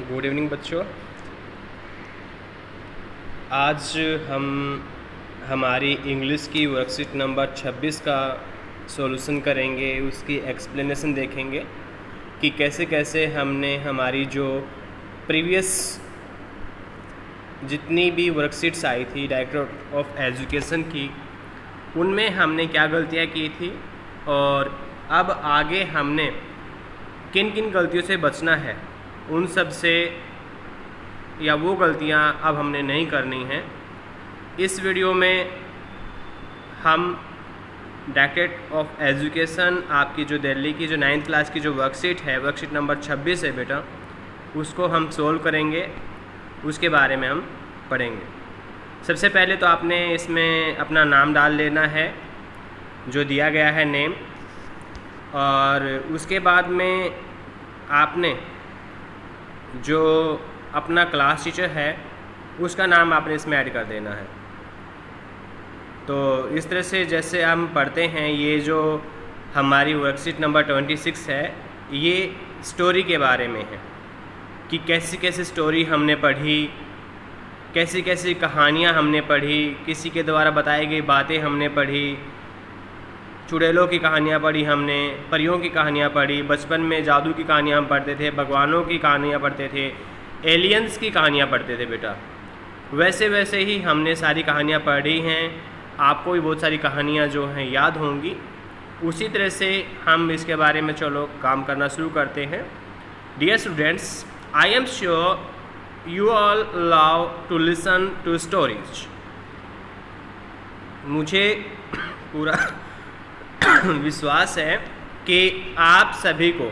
Good evening बच्चों। आज हम हमारी इंग्लिश की वर्कशीट नंबर 26 का सॉल्यूशन करेंगे। उसकी एक्सप्लेनेशन देखेंगे कि कैसे कैसे हमने हमारी जो प्रीवियस जितनी भी वर्कशीट्स आई थी डायरेक्टर ऑफ एजुकेशन की, उनमें हमने क्या गलतियां की थी और अब आगे हमने किन किन गलतियों से बचना है, उन सब से या वो गलतियां अब हमने नहीं करनी हैं। इस वीडियो में हम डायरेक्टर ऑफ एजुकेशन आपकी जो दिल्ली की जो 9th क्लास की जो वर्कशीट है, वर्कशीट नंबर 26 है बेटा, उसको हम सोल्व करेंगे, उसके बारे में हम पढ़ेंगे। सबसे पहले तो आपने इसमें अपना नाम डाल लेना है जो दिया गया है नेम, और उसके बाद में आपने जो अपना क्लास टीचर है उसका नाम आपने इसमें ऐड कर देना है। तो इस तरह से जैसे हम पढ़ते हैं, ये जो हमारी वर्कशीट नंबर 26 है, ये स्टोरी के बारे में है कि कैसी कैसी स्टोरी हमने पढ़ी, कैसी कैसी कहानियाँ हमने पढ़ी, किसी के द्वारा बताई गई बातें हमने पढ़ी, चुड़ैलों की कहानियाँ पढ़ी हमने, परियों की कहानियाँ पढ़ी, बचपन में जादू की कहानियाँ हम पढ़ते थे, भगवानों की कहानियाँ पढ़ते थे, एलियंस की कहानियाँ पढ़ते थे बेटा। वैसे वैसे ही हमने सारी कहानियाँ पढ़ी हैं। आपको भी बहुत सारी कहानियाँ जो हैं याद होंगी। उसी तरह से हम इसके बारे में चलो काम करना शुरू करते हैं। Dear students, I am sure you all love to listen to stories. मुझे पूरा विश्वास है कि आप सभी को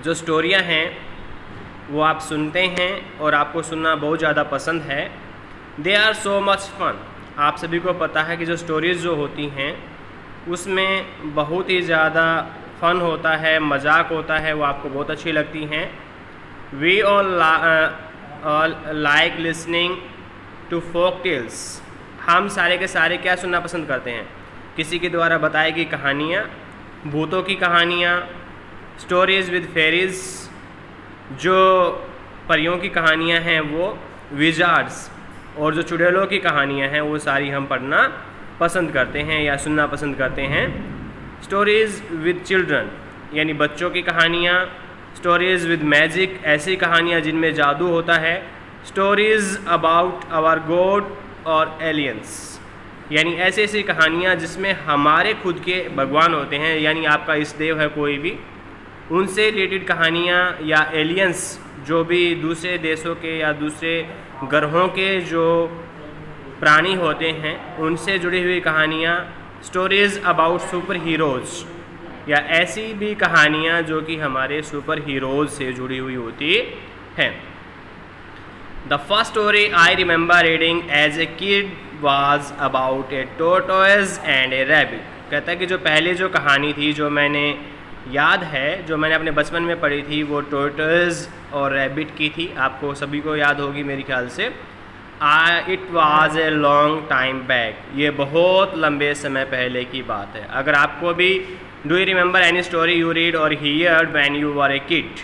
जो स्टोरियां हैं वो आप सुनते हैं और आपको सुनना बहुत ज़्यादा पसंद है। They are so much fun. आप सभी को पता है कि जो स्टोरीज़ जो होती हैं उसमें बहुत ही ज़्यादा फ़न होता है, मजाक होता है, वो आपको बहुत अच्छी लगती हैं। We all like listening to folk tales. हम सारे के सारे क्या सुनना पसंद करते हैं? किसी के द्वारा बताई गई कहानियाँ, भूतों की कहानियाँ, स्टोरीज़ विद फेरीज़, जो परियों की कहानियाँ हैं वो, विजार्ड्स, और जो चुड़ैलों की कहानियाँ हैं वो सारी हम पढ़ना पसंद करते हैं या सुनना पसंद करते हैं। स्टोरीज़ विद चिल्ड्रन यानी बच्चों की कहानियाँ, स्टोरीज़ विद मैजिक ऐसी कहानियाँ जिनमें जादू होता है, स्टोरीज़ अबाउट आवर गॉड और एलियंस यानी ऐसी ऐसी कहानियाँ जिसमें हमारे खुद के भगवान होते हैं, यानी आपका इष्ट देव है कोई भी, उनसे रिलेटेड कहानियाँ, या एलियंस जो भी दूसरे देशों के या दूसरे ग्रहों के जो प्राणी होते हैं उनसे जुड़ी हुई कहानियाँ, स्टोरीज़ अबाउट सुपर हीरोज़ या ऐसी भी कहानियाँ जो कि हमारे सुपर हीरोज़ से जुड़ी हुई होती हैं। The first story I remember reading as a kid was about a tortoise and a rabbit। कहता है कि जो पहले जो कहानी थी जो मैंने याद है, जो मैंने अपने बचपन में पढ़ी थी, वो टोर्टोइज और रैबिट की थी। आपको सभी को याद होगी मेरे ख्याल से। It was a long time back. ये बहुत लंबे समय पहले की बात है। अगर आपको भी do you remember any story you read or hear when you were a kid?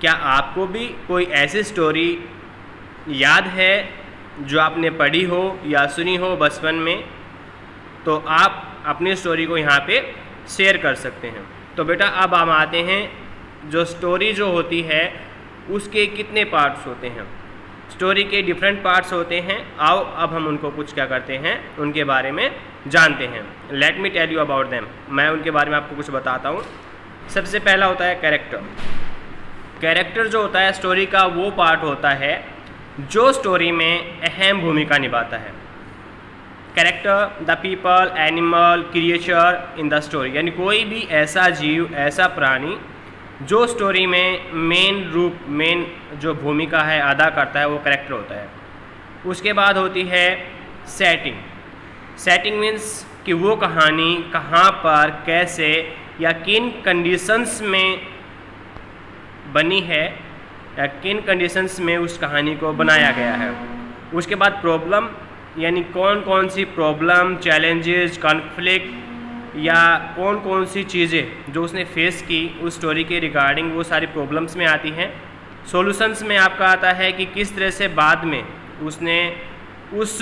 क्या आपको भी कोई ऐसी स्टोरी याद है जो आपने पढ़ी हो या सुनी हो बचपन में? तो आप अपनी स्टोरी को यहाँ पे शेयर कर सकते हैं। तो बेटा अब हम आते हैं, जो स्टोरी जो होती है उसके कितने पार्ट्स होते हैं? स्टोरी के डिफरेंट पार्ट्स होते हैं। आओ अब हम उनको कुछ क्या करते हैं, उनके बारे में जानते हैं। Let me tell you about them. मैं उनके बारे में आपको कुछ बताता हूँ। सबसे पहला होता है कैरेक्टर। कैरेक्टर जो होता है स्टोरी का वो पार्ट होता है जो स्टोरी में अहम भूमिका निभाता है। Character the people, animal, creature in the story, यानी कोई भी ऐसा जीव, ऐसा प्राणी जो स्टोरी में मेन जो भूमिका है अदा करता है, वो कैरेक्टर होता है। उसके बाद होती है सेटिंग। सेटिंग मीन्स कि वो कहानी कहाँ पर, कैसे या किन कंडीशंस में बनी है या किन कंडीशंस में उस कहानी को बनाया गया है। उसके बाद प्रॉब्लम, यानी कौन कौन सी प्रॉब्लम, चैलेंजेस, कॉन्फ्लिक्ट या कौन कौन सी चीज़ें जो उसने फेस की उस स्टोरी के रिगार्डिंग, वो सारी प्रॉब्लम्स में आती हैं। सॉल्यूशंस में आपका आता है कि किस तरह से बाद में उसने उस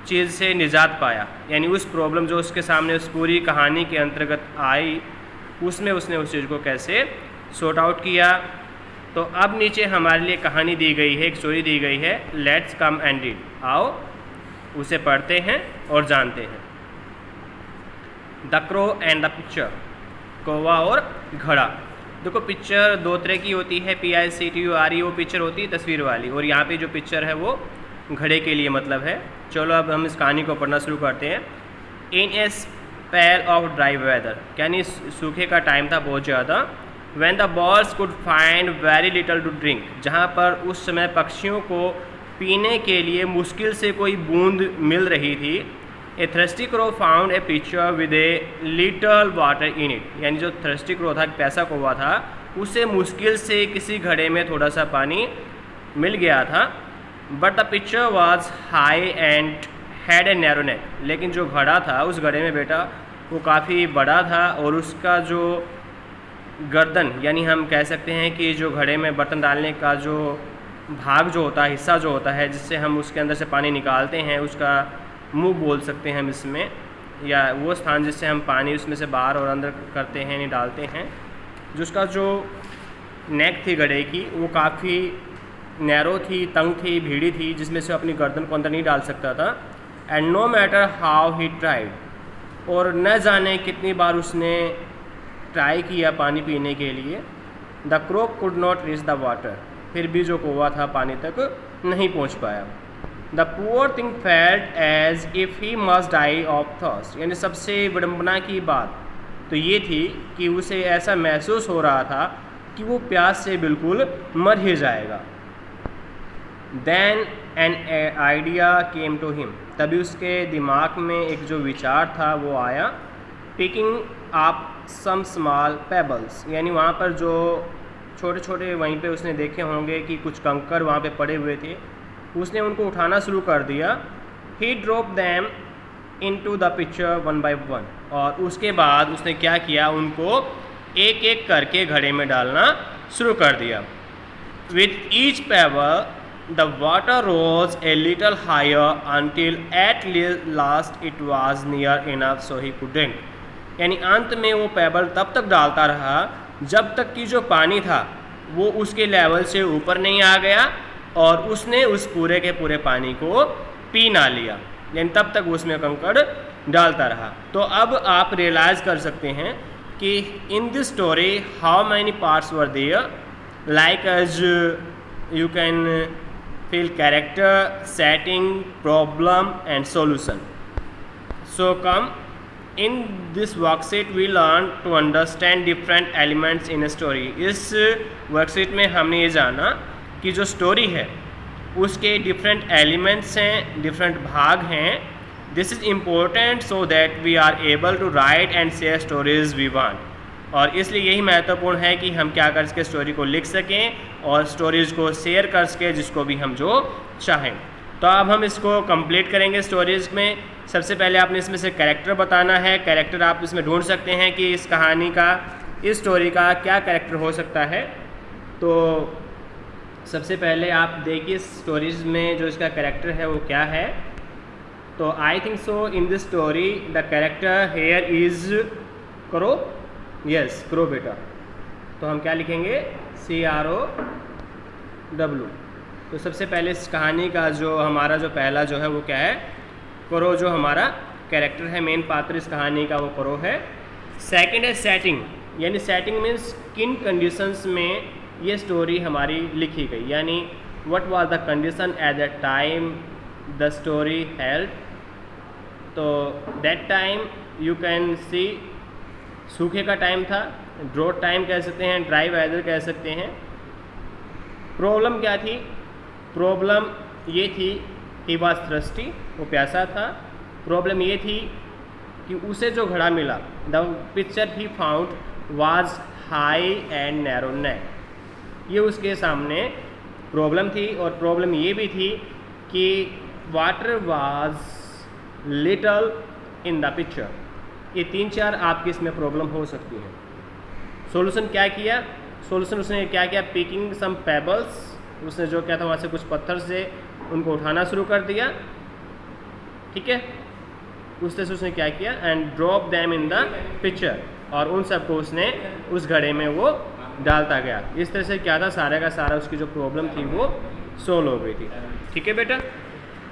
चीज़ से निजात पाया, यानी उस प्रॉब्लम जो उसके सामने उस पूरी कहानी के अंतर्गत आई उसमें उसने उस चीज़ को कैसे सॉर्ट आउट किया। तो अब नीचे हमारे लिए कहानी दी गई है, एक स्टोरी दी गई है, लेट्स कम एंड रीड। आओ उसे पढ़ते हैं और जानते हैं। The crow and the picture, कौवा और घड़ा। देखो पिक्चर दो तरह की होती है, PICTURE, वो पिक्चर होती है तस्वीर वाली, और यहाँ पे जो पिक्चर है वो घड़े के लिए मतलब है। चलो अब हम इस कहानी को पढ़ना शुरू करते हैं। In a spell of dry weather, यानी सूखे का टाइम था बहुत ज़्यादा। When the birds could find very little to drink, जहाँ पर उस समय पक्षियों को पीने के लिए मुश्किल से कोई बूंद मिल रही थी। A thirsty crow found a picture with a little water in it, यानी जो थ्रस्टी क्रो था, प्यासा कौवा था, उसे मुश्किल से किसी घड़े में थोड़ा सा पानी मिल गया था। But the picture was high and had a narrow neck, लेकिन जो घड़ा था उस घड़े में बेटा वो काफ़ी बड़ा था, और उसका जो गर्दन, यानी हम कह सकते हैं कि जो घड़े में बर्तन डालने का जो भाग जो होता है, हिस्सा जो होता है जिससे हम उसके अंदर से पानी निकालते हैं, उसका मुंह बोल सकते हैं हम इसमें, या वो स्थान जिससे हम पानी उसमें से बाहर और अंदर करते हैं, नहीं डालते हैं, जो उसका जो नेक थी घड़े की वो काफ़ी नैरो थी, तंग थी, भीड़ी थी, जिसमें से अपनी गर्दन को अंदर नहीं डाल सकता था। And no matter how he tried, और न जाने कितनी बार उसने ट्राई किया पानी पीने के लिए, the crow could not reach the water, फिर भी जो कौवा था पानी तक नहीं पहुंच पाया। The poor thing felt as if he must die of thirst, यानी सबसे विडम्बना की बात तो ये थी कि उसे ऐसा महसूस हो रहा था कि वो प्यास से बिल्कुल मर ही जाएगा। Then an idea came to him, तभी उसके दिमाग में एक जो विचार था वो आया। Picking up some small pebbles, यानी वहाँ पर जो छोटे छोटे वहीं पे उसने देखे होंगे कि कुछ कंकर वहाँ पे पड़े हुए थे, उसने उनको उठाना शुरू कर दिया। He drop them into the picture one by one, और उसके बाद उसने क्या किया, उनको एक एक करके घड़े में डालना शुरू कर दिया। With each pebble the water rose a little higher until at last it was near enough so he could drink, यानी अंत में वो पेबल तब तक डालता रहा जब तक कि जो पानी था वो उसके लेवल से ऊपर नहीं आ गया और उसने उस पूरे के पूरे पानी को पी ना लिया, यानी तब तक उसमें कंकड़ डालता रहा। तो अब आप रियलाइज़ कर सकते हैं कि in this story how many parts were there, like as you can feel character, setting, problem and solution. So come in this worksheet we learn to understand different elements in a story। इस worksheet में हमने ये जाना कि जो story है उसके different elements हैं, डिफरेंट भाग हैं। This is important so that we are able to write and share stories we want, और इसलिए यही महत्वपूर्ण है कि हम क्या कर सकें, स्टोरी को लिख सकें और स्टोरीज़ को शेयर कर सकें जिसको भी हम जो चाहें। तो अब हम इसको कंप्लीट करेंगे स्टोरीज़ में। सबसे पहले आपने इसमें से कैरेक्टर बताना है। कैरेक्टर आप इसमें ढूंढ सकते हैं कि इस कहानी का, इस स्टोरी का क्या कैरेक्टर हो सकता है। तो सबसे पहले आप देखिए स्टोरीज़ में जो इसका कैरेक्टर है वो क्या है। तो I think so in this story the character here is crow. Yes, crow बेटा। तो हम क्या लिखेंगे, CROW। तो सबसे पहले इस कहानी का जो हमारा जो पहला जो है वो क्या है, क्रो। जो हमारा कैरेक्टर है, मेन पात्र इस कहानी का वो क्रो है। सेकंड है सेटिंग, यानी सेटिंग मीन्स किन कंडीशंस में ये स्टोरी हमारी लिखी गई, यानी what was the condition at the time the story held. तो that time you can see, सूखे का टाइम था, ड्रॉट टाइम कह सकते हैं, ड्राई वेदर कह सकते हैं। प्रॉब्लम क्या थी, प्रॉब्लम ये थी ही वॉज थ्रस्टी, वो प्यासा था। प्रॉब्लम ये थी कि उसे जो घड़ा मिला, the picture he found was high and narrow neck, ये उसके सामने प्रॉब्लम थी। और प्रॉब्लम ये भी थी कि water was little in the picture. ये 3-4 आपकी इसमें प्रॉब्लम हो सकती है। सॉल्यूशन क्या किया, सोल्यूशन उसने क्या किया, पिकिंग सम पेबल्स, उसने जो क्या था वहाँ से कुछ पत्थर से उनको उठाना शुरू कर दिया, ठीक है। उस तरह से उसने क्या किया, and drop them in the picture, और उन सबको उसने उस घड़े में वो डालता गया। इस तरह से क्या था, सारा का सारा उसकी जो प्रॉब्लम थी वो सोल्व हो गई थी, ठीक है बेटा।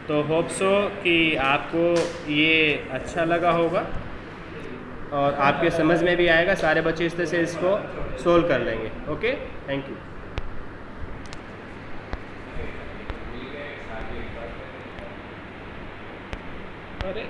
तो होप सो कि आपको ये अच्छा लगा होगा और आपके समझ में भी आएगा, सारे बच्चे इस तरह से इसको सोल्व कर लेंगे। Okay, thank you. अरे